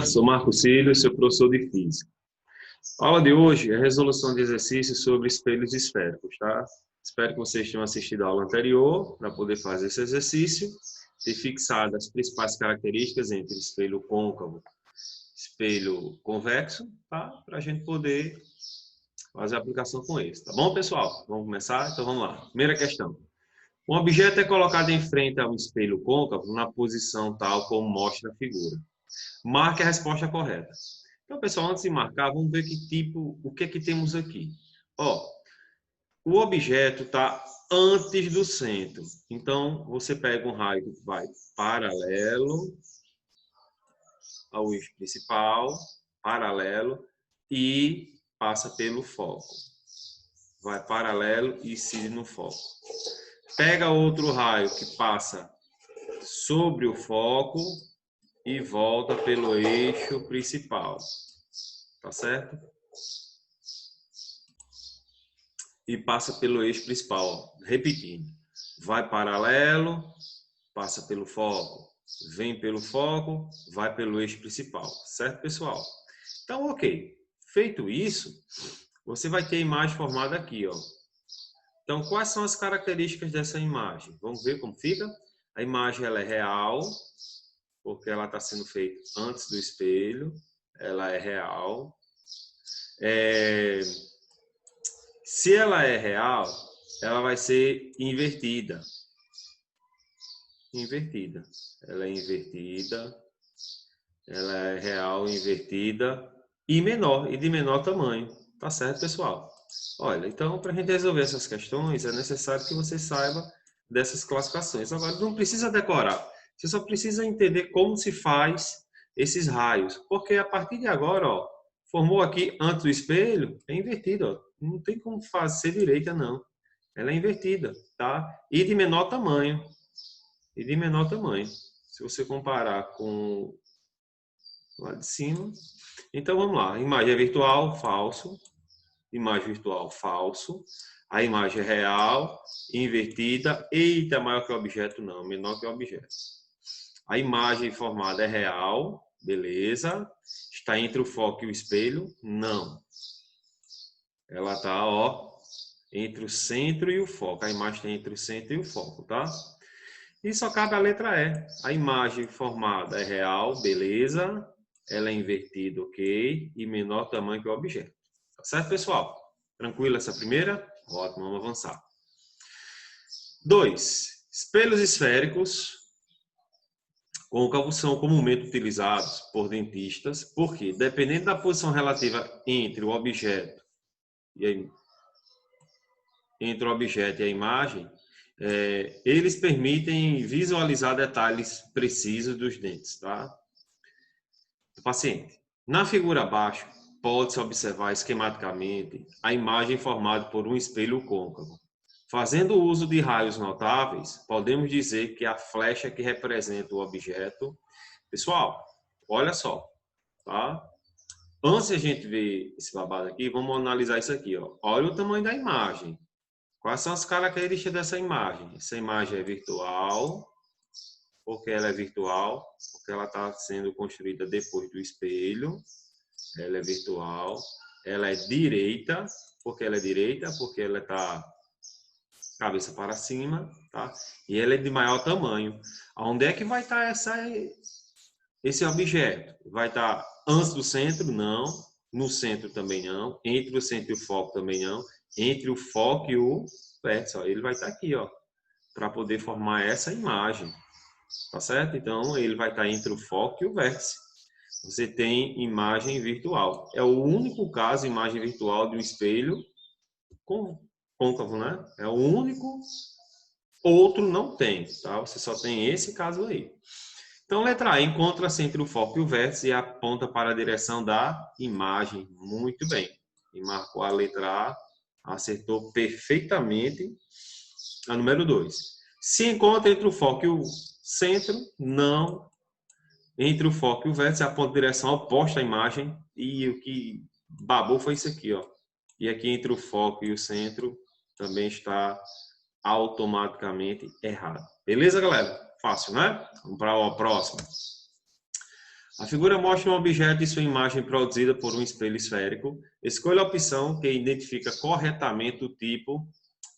Sou Marcos Cílio, seu professor de Física. A aula de hoje é a resolução de exercícios sobre espelhos esféricos, tá? Espero que vocês tenham assistido a aula anterior para poder fazer esse exercício e fixado as principais características entre espelho côncavo e espelho convexo, tá? Para a gente poder fazer a aplicação com eles, tá bom, pessoal? Vamos começar? Então vamos lá. Primeira questão. Um objeto é colocado em frente ao espelho côncavo na posição tal como mostra a figura. Marque a resposta correta. Então, pessoal, antes de marcar, vamos ver o que é que temos aqui. Ó, o objeto está antes do centro. Então, você pega um raio que vai paralelo ao eixo principal, paralelo, e passa pelo foco. Vai paralelo e incide no foco. Pega outro raio que passa sobre o foco e volta pelo eixo principal. Tá certo? E passa pelo eixo principal, ó. Repetindo. Vai paralelo, passa pelo foco, vem pelo foco, vai pelo eixo principal. Certo, pessoal? Então, ok. Feito isso, você vai ter a imagem formada aqui, ó. Então, quais são as características dessa imagem? Vamos ver como fica? A imagem ela é real, porque ela está sendo feita antes do espelho. Ela é real. Se ela é real, ela vai ser invertida. Invertida. Ela é invertida. Ela é real, invertida e menor, e de menor tamanho. Tá certo, pessoal? Olha, então, para a gente resolver essas questões, é necessário que você saiba dessas classificações. Agora, não precisa decorar. Você só precisa entender como se faz esses raios. Porque a partir de agora, ó, formou aqui antes do espelho, é invertido, ó. Não tem como fazer direita, não. Ela é invertida, tá? E de menor tamanho. E de menor tamanho. Se você comparar com lá de cima. Então, vamos lá. Imagem é virtual, falso. Imagem virtual, falso. A imagem é real, invertida. Eita, maior que o objeto? Não, menor que o objeto. A imagem formada é real, beleza. Está entre o foco e o espelho? Não. Ela está, ó, entre o centro e o foco. A imagem está entre o centro e o foco, tá? E só cabe a letra E. A imagem formada é real, beleza. Ela é invertida, ok. E menor tamanho que o objeto. Tá certo, pessoal? Tranquilo essa primeira? Ótimo, vamos avançar. 2. Espelhos esféricos côncavos são comumente utilizados por dentistas, porque, dependendo da posição relativa entre o objeto e a imagem, eles permitem visualizar detalhes precisos dos dentes, tá? Do paciente. Na figura abaixo, pode-se observar esquematicamente a imagem formada por um espelho côncavo. Fazendo uso de raios notáveis, podemos dizer que a flecha que representa o objeto... Pessoal, olha só, tá? Antes de a gente ver esse babado aqui, vamos analisar isso aqui, ó. Olha o tamanho da imagem. Quais são as características dessa imagem? Essa imagem é virtual, porque ela é virtual, porque ela está sendo construída depois do espelho. Ela é virtual. Ela é direita, porque ela está cabeça para cima, tá? E ela é de maior tamanho. Onde é que vai estar esse objeto? Vai estar antes do centro? Não. No centro também não. Entre o centro e o foco também não. Entre o foco e o vértice, ó, ele vai estar aqui, ó, para poder formar essa imagem, tá certo? Então, ele vai estar entre o foco e o vértice. Você tem imagem virtual. É o único caso, imagem virtual de um espelho côncavo, né? É o único, outro não tem, tá? Você só tem esse caso aí. Então, letra A, encontra-se entre o foco e o vértice e aponta para a direção da imagem. Muito bem. E marcou a letra A, acertou perfeitamente a número 2. Se encontra entre o foco e o centro, não. Entre o foco e o vértice, aponta a direção oposta à imagem. E o que babou foi isso aqui, ó. E aqui entre o foco e o centro também está automaticamente errado. Beleza, galera? Fácil, né? Vamos para a próxima. A figura mostra um objeto e sua imagem produzida por um espelho esférico. Escolha a opção que identifica corretamente o tipo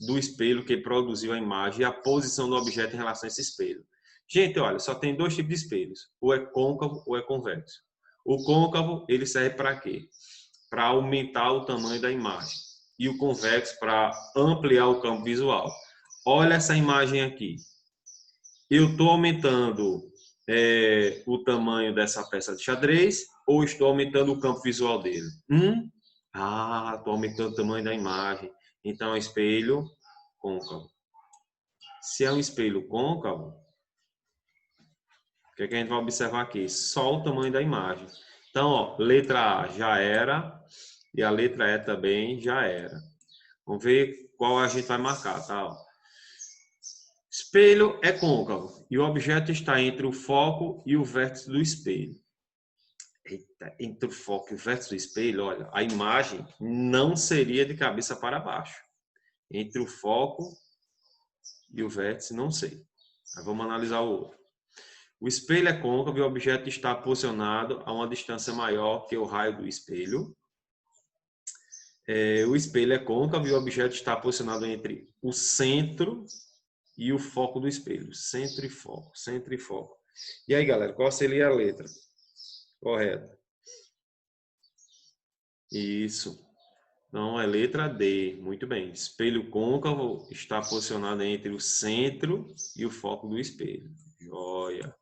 do espelho que produziu a imagem e a posição do objeto em relação a esse espelho. Gente, olha, só tem dois tipos de espelhos. Ou é côncavo ou é convexo. O côncavo, ele serve para quê? Para aumentar o tamanho da imagem. E o convexo para ampliar o campo visual. Olha essa imagem aqui. Eu estou aumentando o tamanho dessa peça de xadrez ou estou aumentando o campo visual dele? Estou aumentando o tamanho da imagem. Então, é espelho côncavo. Se é um espelho côncavo, o que é que a gente vai observar aqui? Só o tamanho da imagem. Então, ó, letra A já era e a letra E também já era. Vamos ver qual a gente vai marcar, tá? Ó. Espelho é côncavo e o objeto está entre o foco e o vértice do espelho. Eita, entre o foco e o vértice do espelho, olha, a imagem não seria de cabeça para baixo. Entre o foco e o vértice, não sei. Mas vamos analisar o outro. O espelho é côncavo e o objeto está posicionado a uma distância maior que o raio do espelho. O espelho é côncavo e o objeto está posicionado entre o centro e o foco do espelho. Centro e foco, centro e foco. E aí, galera, qual seria a letra correta? Isso. Então, é letra D. Muito bem. Espelho côncavo está posicionado entre o centro e o foco do espelho. Joia.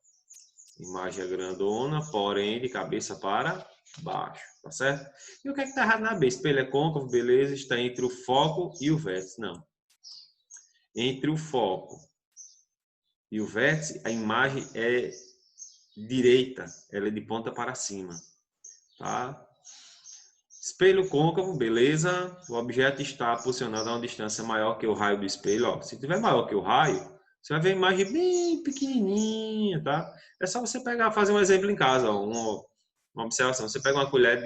Imagem é grandona, porém de cabeça para baixo. Tá certo? E o que é que está errado na B? Espelho é côncavo, beleza. Está entre o foco e o vértice. Não. Entre o foco e o vértice, a imagem é direita. Ela é de ponta para cima. Tá? Espelho côncavo, beleza. O objeto está posicionado a uma distância maior que o raio do espelho. Ó, se tiver maior que o raio, você vai ver a imagem bem pequenininha, tá? É só você pegar, fazer um exemplo em casa, ó, uma observação. Você pega uma colher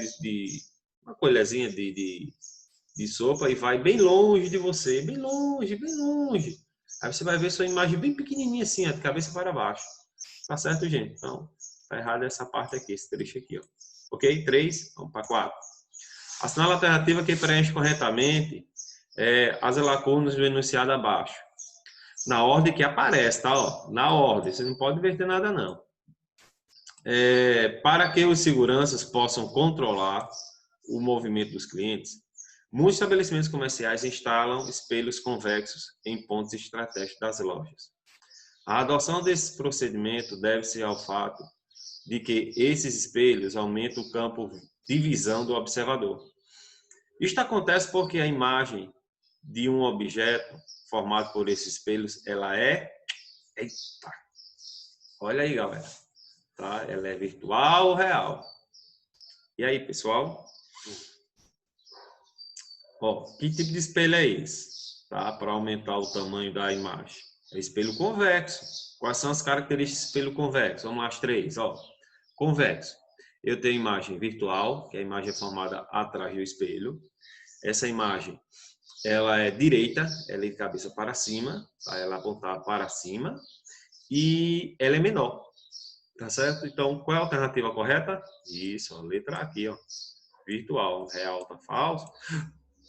uma colherzinha de sopa e vai bem longe de você, bem longe, bem longe. Aí você vai ver sua imagem bem pequenininha assim, ó, de cabeça para baixo. Tá certo, gente? Então, tá errado essa parte aqui, esse trecho aqui, ó. Ok? 3, vamos para 4. Assinala a alternativa que preenche corretamente as lacunas do enunciado abaixo. Na ordem que aparece, tá? Ó, na ordem, você não pode inverter nada, não. Para que os seguranças possam controlar o movimento dos clientes, muitos estabelecimentos comerciais instalam espelhos convexos em pontos estratégicos das lojas. A adoção desse procedimento deve-se ao fato de que esses espelhos aumentam o campo de visão do observador. Isto acontece porque a imagem de um objeto formado por esses espelhos, ela é... Eita! Olha aí, galera. Tá? Ela é virtual ou real? E aí, pessoal? Ó, que tipo de espelho é esse? Tá? Para aumentar o tamanho da imagem. É espelho convexo. Quais são as características do espelho convexo? Vamos lá, as três. Ó. Convexo. Eu tenho imagem virtual, que a imagem é formada atrás do espelho. Essa imagem, ela é direita, ela é de cabeça para cima, tá? Ela é apontada para cima e ela é menor, tá certo? Então, qual é a alternativa correta? Isso, a letra aqui, ó, virtual, real tá falso,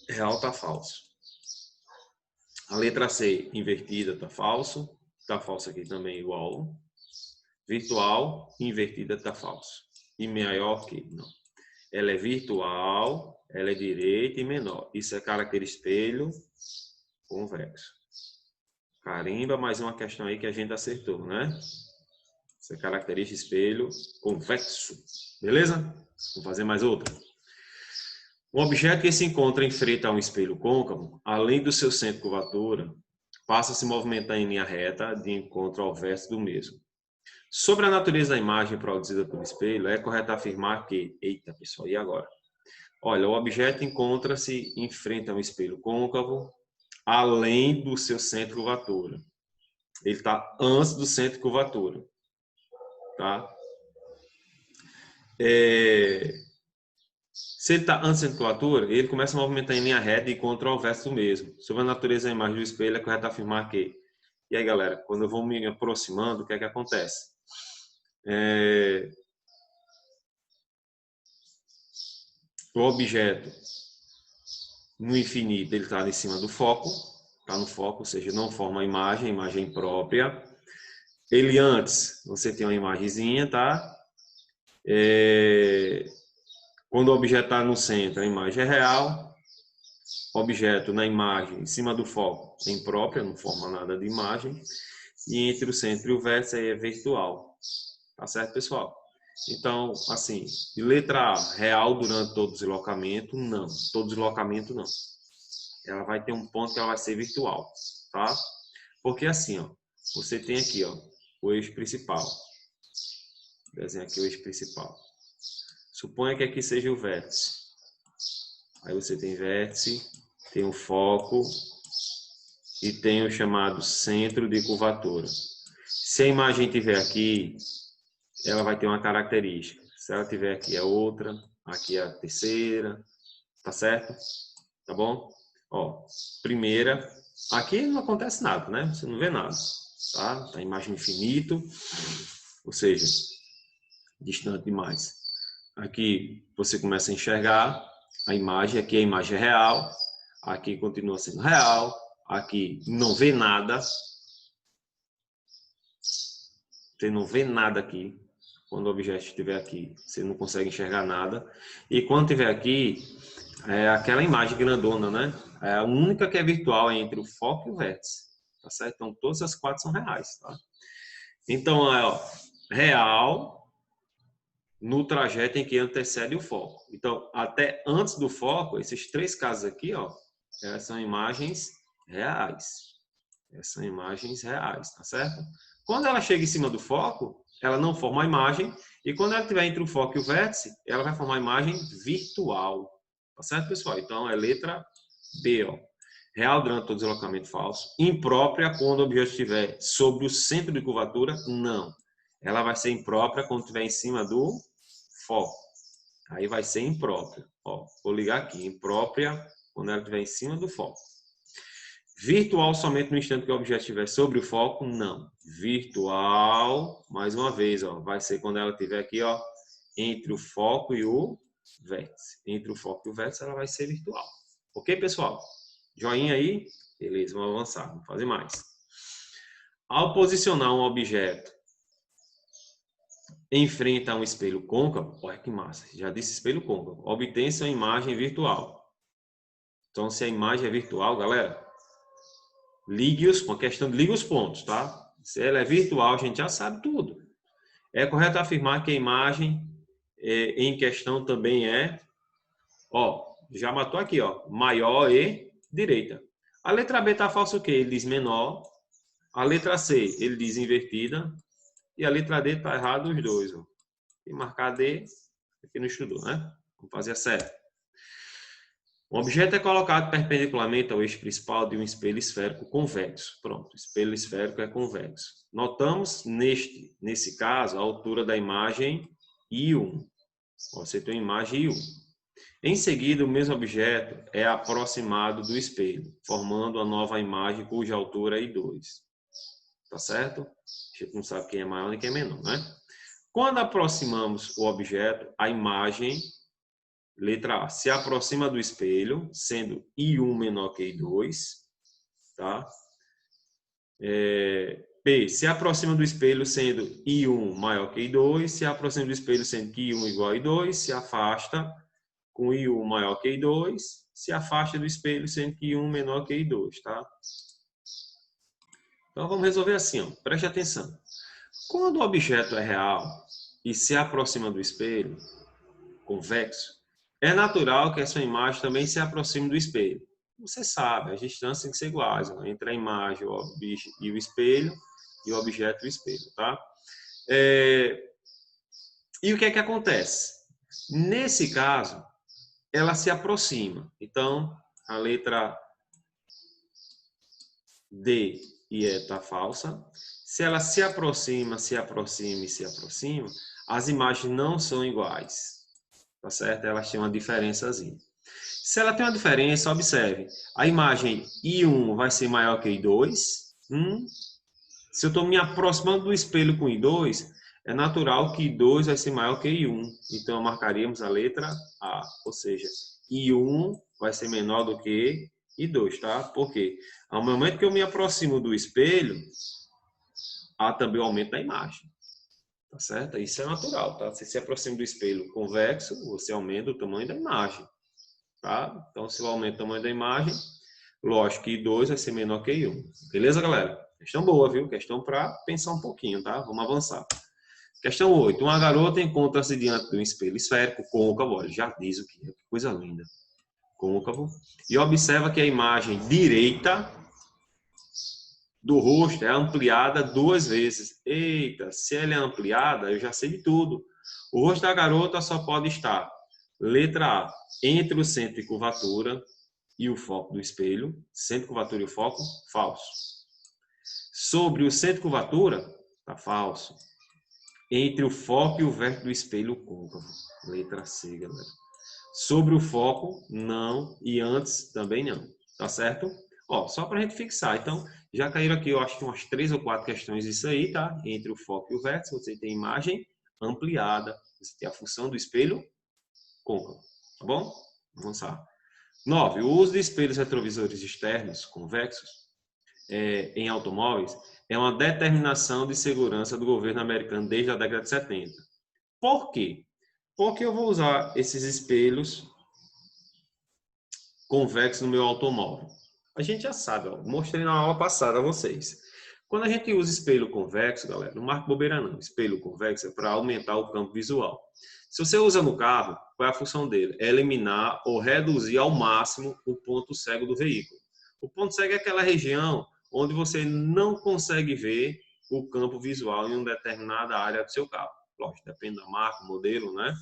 real tá falso. A letra C, invertida, tá falso aqui também igual. Virtual, invertida, tá falso. E maior que não. Ela é virtual, ela é direita e menor. Isso é característica espelho convexo. Carimba, mais uma questão aí que a gente acertou, né? Isso é característica espelho convexo. Beleza? Vamos fazer mais outra. Um objeto que se encontra em frente a um espelho côncavo, além do seu centro de curvatura, passa a se movimentar em linha reta de encontro ao vértice do mesmo. Sobre a natureza da imagem produzida pelo espelho, é correto afirmar que... Eita, pessoal, e agora? Olha, o objeto encontra-se em frente a um espelho côncavo, além do seu centro de curvatura. Ele está antes do centro de curvatura. Tá? Se ele está antes do centro de curvatura, ele começa a movimentar em linha reta e encontra o vértice do mesmo. Sobre a natureza da imagem do espelho, é correto afirmar que... E aí, galera, quando eu vou me aproximando, o que é que acontece? o objeto no infinito, ele está em cima do foco, está no foco, ou seja, não forma a imagem própria. Ele antes, você tem uma imagenzinha, tá? Quando o objeto está no centro, a imagem é real. Objeto na imagem, em cima do foco, é imprópria, não forma nada de imagem. E entre o centro e o vértice aí é virtual. Tá certo, pessoal? Então, assim, letra A, real durante todo deslocamento, não. Todo deslocamento, não. Ela vai ter um ponto que ela vai ser virtual, tá? Porque assim, ó, você tem aqui, ó, o eixo principal. Desenha aqui o eixo principal. Suponha que aqui seja o vértice. Aí você tem vértice, tem o foco e tem o chamado centro de curvatura. Se a imagem estiver aqui, ela vai ter uma característica. Se ela estiver aqui é outra, aqui é a terceira, tá certo? Tá bom? Ó, primeira, aqui não acontece nada, né? Você não vê nada, tá? Tá imagem infinito, ou seja, distante demais. Aqui você começa a enxergar a imagem, aqui a imagem é real, aqui continua sendo real, aqui não vê nada. Você não vê nada aqui. Quando o objeto estiver aqui, você não consegue enxergar nada. E quando estiver aqui, é aquela imagem grandona, né? É a única que é virtual entre o foco e o vértice. Tá certo? Então, todas as quatro são reais, tá? Então, ó, real no trajeto em que antecede o foco. Então, até antes do foco, esses três casos aqui, ó, são imagens reais. Essas são imagens reais, tá certo? Quando ela chega em cima do foco, ela não forma a imagem, e quando ela estiver entre o foco e o vértice, ela vai formar a imagem virtual. Tá certo, pessoal? Então, é letra B, ó. Real durante todo deslocamento falso. Imprópria quando o objeto estiver sobre o centro de curvatura, não. Ela vai ser imprópria quando estiver em cima do foco. Aí vai ser imprópria. Ó, vou ligar aqui. Imprópria quando ela estiver em cima do foco. Virtual somente no instante que o objeto estiver sobre o foco? Não. Virtual, mais uma vez, ó, vai ser quando ela estiver aqui, ó, entre o foco e o vértice. Entre o foco e o vértice, ela vai ser virtual. Ok, pessoal? Joinha aí? Beleza, vamos avançar, vamos fazer mais. Ao posicionar um objeto em frente a um espelho côncavo, olha que massa, já disse espelho côncavo, obtém-se uma imagem virtual. Então, se a imagem é virtual, galera, ligue os pontos, tá? Se ela é virtual, a gente já sabe tudo. É correto afirmar que a imagem em questão também é, ó, já matou aqui, ó, maior e direita. A letra B tá falso o quê? Ele diz menor. A letra C, ele diz invertida. E a letra D tá errado os dois, ó. E marcar D, aqui não estudou, né? Vamos fazer a certa. Um objeto é colocado perpendicularmente ao eixo principal de um espelho esférico convexo. Pronto, espelho esférico é convexo. Notamos nesse caso a altura da imagem I1. Você tem uma imagem I1. Em seguida, o mesmo objeto é aproximado do espelho, formando uma nova imagem cuja altura é I2. Tá certo? A gente não sabe quem é maior nem quem é menor, né? Quando aproximamos o objeto, a imagem, letra A, se aproxima do espelho, sendo I1 menor que I2, tá? B, se aproxima do espelho, sendo I1 maior que I2, se aproxima do espelho, sendo que I1 igual a I2, se afasta com I1 maior que I2, se afasta do espelho, sendo que I1 menor que I2, tá? Então, vamos resolver assim, ó. Preste atenção. Quando o objeto é real e se aproxima do espelho, convexo, é natural que essa imagem também se aproxime do espelho. Você sabe, as distâncias têm que ser iguais, ó, entre a imagem e o espelho e o objeto e o espelho, tá? E o que é que acontece? Nesse caso, ela se aproxima. Então, a letra D e E está falsa. Se ela se aproxima, as imagens não são iguais. Tá certo? Elas têm uma diferençazinha. Se ela tem uma diferença, observe. A imagem I1 vai ser maior que I2. Se eu estou me aproximando do espelho com I2, é natural que I2 vai ser maior que I1. Então, marcaríamos a letra A. Ou seja, I1 vai ser menor do que I2, tá? Por quê? Ao momento que eu me aproximo do espelho, há também o aumento da imagem. Tá certo? Isso é natural, tá? Você se aproxima do espelho convexo, você aumenta o tamanho da imagem, tá? Então, se eu aumento o tamanho da imagem, lógico que I2 vai ser menor que I1. Beleza, galera? Questão boa, viu? Questão para pensar um pouquinho, tá? Vamos avançar. Questão 8. Uma garota encontra-se diante de um espelho esférico côncavo, olha, já diz o que é, que coisa linda. Côncavo. E observa que a imagem direita do rosto é ampliada 2 vezes. Eita, se ela é ampliada, eu já sei de tudo. O rosto da garota só pode estar, letra A, entre o centro de curvatura e o foco do espelho. Centro de curvatura e o foco, falso. Sobre o centro de curvatura, tá falso. Entre o foco e o vértice do espelho côncavo. Letra C, galera. Sobre o foco, não. E antes, também não. Tá certo? Ó, só para a gente fixar. Então, já caíram aqui, eu acho que umas 3 ou 4 questões disso aí, tá? Entre o foco e o vértice, você tem imagem ampliada. Você tem a função do espelho côncavo. Tá bom? Vamos lá. 9. O uso de espelhos retrovisores externos convexos em automóveis é uma determinação de segurança do governo americano desde a década de 70. Por quê? Porque eu vou usar esses espelhos convexos no meu automóvel. A gente já sabe, ó, mostrei na aula passada a vocês. Quando a gente usa espelho convexo, galera, não marca bobeira não. Espelho convexo é para aumentar o campo visual. Se você usa no carro, qual é a função dele? É eliminar ou reduzir ao máximo o ponto cego do veículo. O ponto cego é aquela região onde você não consegue ver o campo visual em uma determinada área do seu carro. Lógico, depende da marca, modelo, né?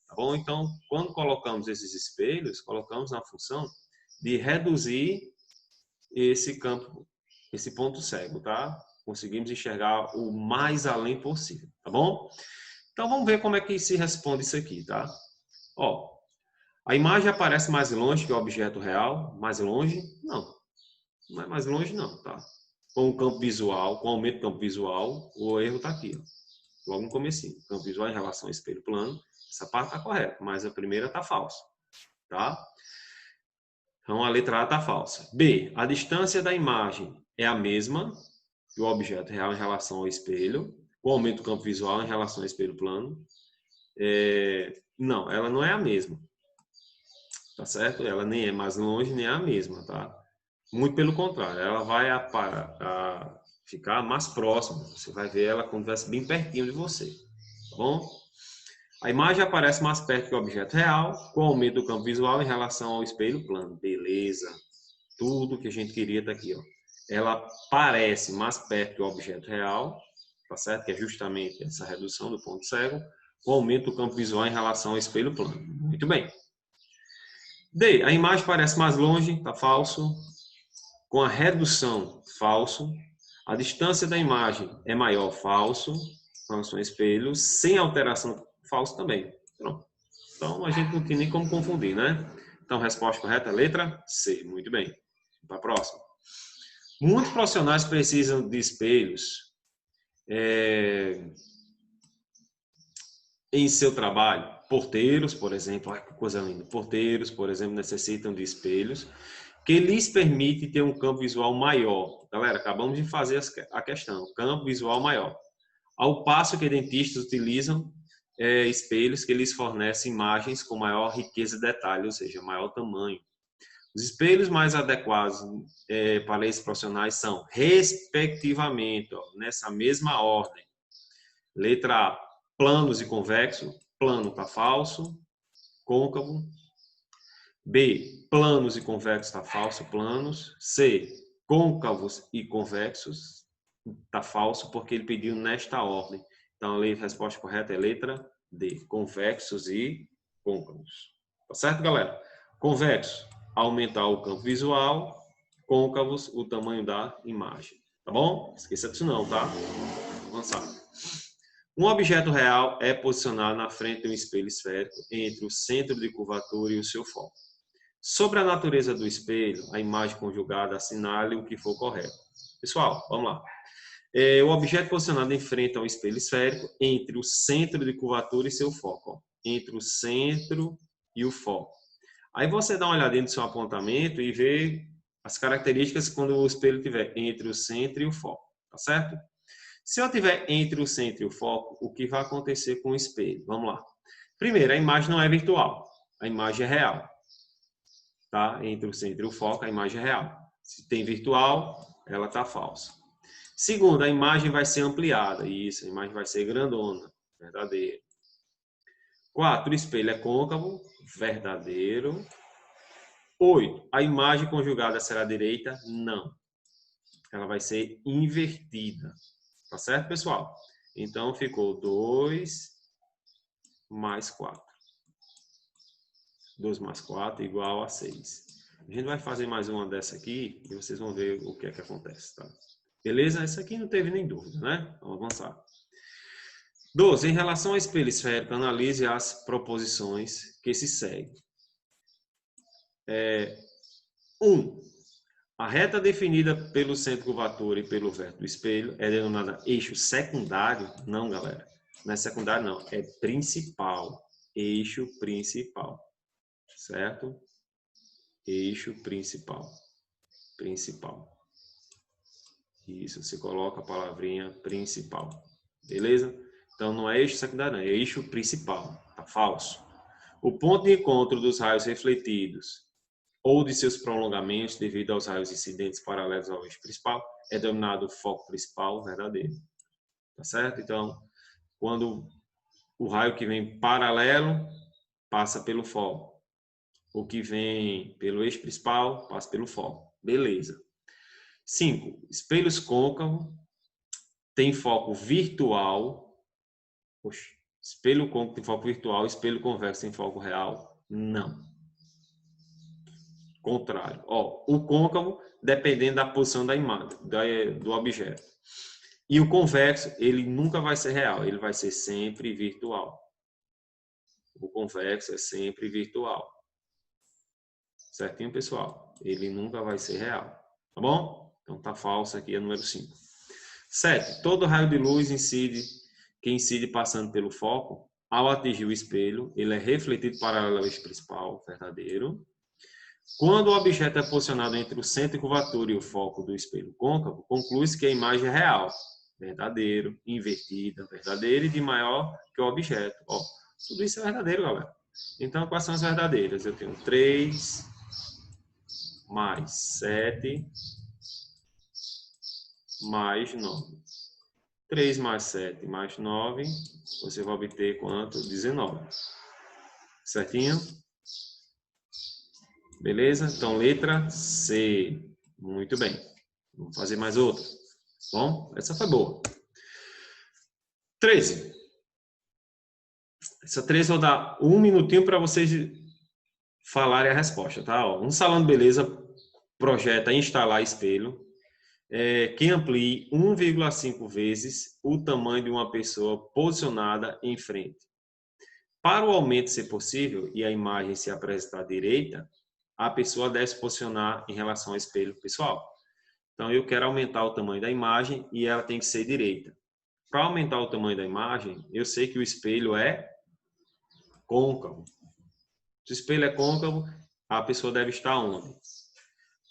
Tá bom? Então, quando colocamos esses espelhos, colocamos na função de reduzir esse campo, esse ponto cego, tá? Conseguimos enxergar o mais além possível, tá bom? Então, vamos ver como é que se responde isso aqui, tá? Ó, a imagem aparece mais longe que o objeto real. Mais longe? Não. Não é mais longe, não, tá? Com o campo visual, com o aumento do campo visual, o erro está aqui, ó. Logo no comecinho. Campo visual em relação ao espelho plano. Essa parte está correta, mas a primeira está falsa, tá? Então, a letra A está falsa. B. A distância da imagem é a mesma que o objeto real em relação ao espelho, com o aumento do campo visual em relação ao espelho plano. Não, ela não é a mesma. Tá certo? Ela nem é mais longe, nem é a mesma, tá? Muito pelo contrário, ela vai a ficar mais próxima. Você vai ver ela quando estivesse bem pertinho de você, tá bom? A imagem aparece mais perto que o objeto real, com o aumento do campo visual em relação ao espelho plano. Beleza. Tudo que a gente queria tá aqui, ó. Ela parece mais perto que o objeto real, tá certo? Que é justamente essa redução do ponto cego, com o aumento do campo visual em relação ao espelho plano. Muito bem. D. A imagem parece mais longe, tá falso. Com a redução, falso. A distância da imagem é maior, falso. Com relação ao espelho, sem alteração, falso também. Pronto. Então, a gente não tem nem como confundir, né? Então, resposta correta, letra C. Muito bem. Para a próxima. Muitos profissionais precisam de espelhos em seu trabalho. Porteiros, por exemplo, olha que coisa linda. Porteiros, por exemplo, necessitam de espelhos que lhes permite ter um campo visual maior. Galera, acabamos de fazer a questão. Campo visual maior. Ao passo que dentistas utilizam espelhos que lhes fornecem imagens com maior riqueza de detalhe, ou seja, maior tamanho. Os espelhos mais adequados para esses profissionais são, respectivamente, ó, nessa mesma ordem. Letra A, planos e convexo. Plano está falso. Côncavo. B, planos e convexos está falso. Planos. C, côncavos e convexos está falso porque ele pediu nesta ordem. Então, a resposta correta é letra D, convexos e côncavos. Tá certo, galera? Convexo, aumentar o campo visual. Côncavos, o tamanho da imagem. Tá bom? Esqueça disso não, tá? Vamos avançar. Um objeto real é posicionado na frente de um espelho esférico entre o centro de curvatura e o seu foco. Sobre a natureza do espelho, a imagem conjugada assinale o que for correto. Pessoal, vamos lá. O objeto posicionado em frente ao espelho esférico entre o centro de curvatura e seu foco. Ó. Entre o centro e o foco. Aí você dá uma olhadinha no seu apontamento e vê as características quando o espelho estiver entre o centro e o foco. Tá certo? Se eu estiver entre o centro e o foco, o que vai acontecer com o espelho? Vamos lá. Primeiro, a imagem não é virtual. A imagem é real. Tá? Entre o centro e o foco, a imagem é real. Se tem virtual, ela está falsa. Segundo, a imagem vai ser ampliada. Isso, a imagem vai ser grandona. Verdadeiro. 4, o espelho é côncavo. Verdadeiro. 8, a imagem conjugada será direita? Não. Ela vai ser invertida. Tá certo, pessoal? Então, ficou 2 mais 4. 2 mais 4 igual a 6. A gente vai fazer mais uma dessa aqui e vocês vão ver o que é que acontece, tá? Beleza? Essa aqui não teve nem dúvida, né? Vamos avançar. 12. Em relação ao espelho esférico, analise as proposições que se seguem. 1. A reta definida pelo centro de curvatura e pelo vértice do espelho é denominada eixo secundário? Não, galera. Não é secundário, não. É principal. Eixo principal. Certo? Eixo principal. Principal. Isso, você coloca a palavrinha principal. Beleza? Então, não é eixo secundário, não. É eixo principal. Tá falso. O ponto de encontro dos raios refletidos ou de seus prolongamentos devido aos raios incidentes paralelos ao eixo principal é denominado foco principal verdadeiro. Tá certo? Então, quando o raio que vem paralelo passa pelo foco. O que vem pelo eixo principal passa pelo foco. Beleza. 5. Espelhos côncavos tem foco virtual. Poxa, espelho côncavo tem foco virtual, espelho convexo tem foco real? Não. Contrário. Ó, o côncavo, dependendo da posição da imagem, do objeto. E o convexo, ele nunca vai ser real, ele vai ser sempre virtual. O convexo é sempre virtual. Certinho, pessoal? Ele nunca vai ser real. Tá bom? Então tá falso aqui, é número 5. 7. Todo raio de luz que incide passando pelo foco, ao atingir o espelho, ele é refletido paralelo ao eixo principal, verdadeiro. Quando o objeto é posicionado entre o centro de curvatura e o foco do espelho côncavo, conclui-se que a imagem é real, verdadeiro, invertida, verdadeira e de maior que o objeto. Ó, tudo isso é verdadeiro, galera. Então, quais são as verdadeiras? Eu tenho 3 mais 7 mais 9. 3 mais 7 mais 9, você vai obter quanto? 19. Certinho? Beleza? Então, letra C. Muito bem. Vamos fazer mais outra. Bom, essa foi boa. 13. Essa 13 eu vou dar um minutinho para vocês falarem a resposta, tá? Ó, um salão de beleza projeta instalar espelho que amplie 1,5 vezes o tamanho de uma pessoa posicionada em frente. Para o aumento ser possível e a imagem se apresentar direita, a pessoa deve se posicionar em relação ao espelho pessoal. Então, eu quero aumentar o tamanho da imagem e ela tem que ser direita. Para aumentar o tamanho da imagem, eu sei que o espelho é côncavo. Se o espelho é côncavo, a pessoa deve estar onde?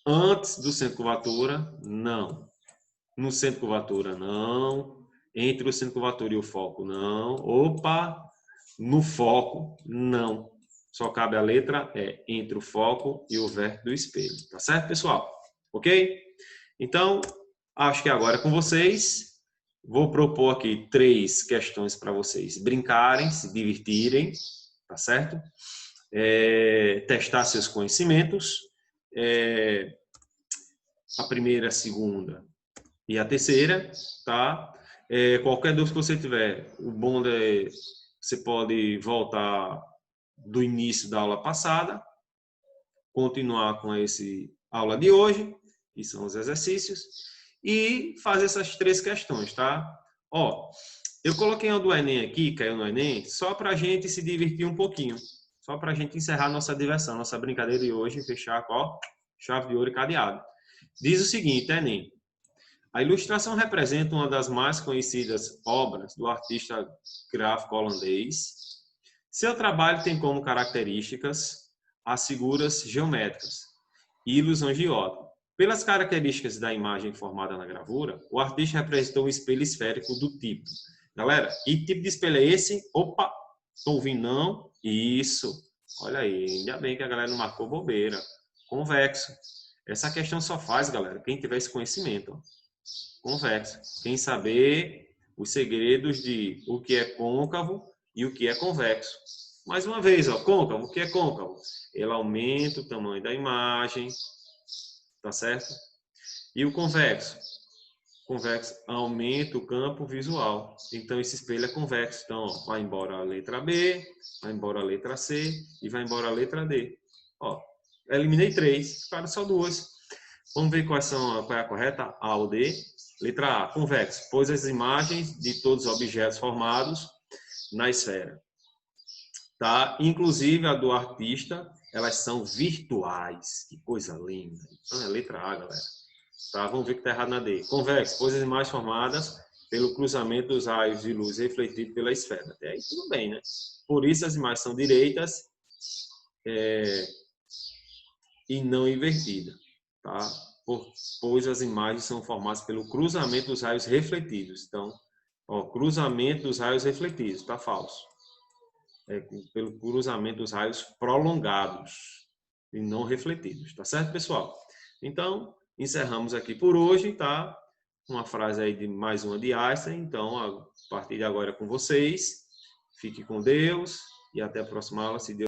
Antes do centro de curvatura? Não. No centro de curvatura? Não. Entre o centro de curvatura e o foco? Não. Opa! No foco? Não. Só cabe a letra E, entre o foco e o vértice do espelho. Tá certo, pessoal? Ok? Então, acho que agora é com vocês. Vou propor aqui 3 questões para vocês brincarem, se divertirem, tá certo? Testar seus conhecimentos. A primeira, a segunda e a terceira, tá? Qualquer dúvida que você tiver, o bom é você pode voltar do início da aula passada, continuar com esse aula de hoje, que são os exercícios, e fazer essas 3 questões, tá? Ó, eu coloquei a do Enem aqui, caiu no Enem, só para a gente se divertir um pouquinho, só para a gente encerrar nossa diversão, nossa brincadeira de hoje e fechar com chave de ouro e cadeado. Diz o seguinte, Enem: A ilustração representa uma das mais conhecidas obras do artista gráfico holandês. Seu trabalho tem como características as figuras geométricas e ilusões de ótica. Pelas características da imagem formada na gravura, o artista representou um espelho esférico do tipo. Galera, e tipo de espelho é esse? Opa, estão ouvindo não? Isso. Olha aí, ainda bem que a galera não marcou bobeira. Convexo. Essa questão só faz, galera, quem tiver esse conhecimento. Ó. Convexo. Quem saber os segredos de o que é côncavo e o que é convexo. Mais uma vez, ó, côncavo, o que é côncavo? Ele aumenta o tamanho da imagem, tá certo? E o convexo? Convexo aumenta o campo visual. Então, esse espelho é convexo. Então, ó, vai embora a letra B, vai embora a letra C e vai embora a letra D. Ó, eliminei 3, ficaram só 2. Vamos ver qual é a correta? A ou D. Letra A, convexo, pois as imagens de todos os objetos formados na esfera, tá? Inclusive a do artista, elas são virtuais. Que coisa linda. Então, é letra A, galera. Tá? Vamos ver que está errado na D. Convexo, pois as imagens formadas pelo cruzamento dos raios de luz refletido pela esfera. Até aí tudo bem, né? Por isso as imagens são direitas e não invertidas, tá? Pois as imagens são formadas pelo cruzamento dos raios refletidos. Então, ó, cruzamento dos raios refletidos, tá falso. Pelo cruzamento dos raios prolongados e não refletidos, tá certo, pessoal? Então, encerramos aqui por hoje, tá? Uma frase aí de mais uma de Einstein. Então, a partir de agora é com vocês. Fique com Deus e até a próxima aula, se Deus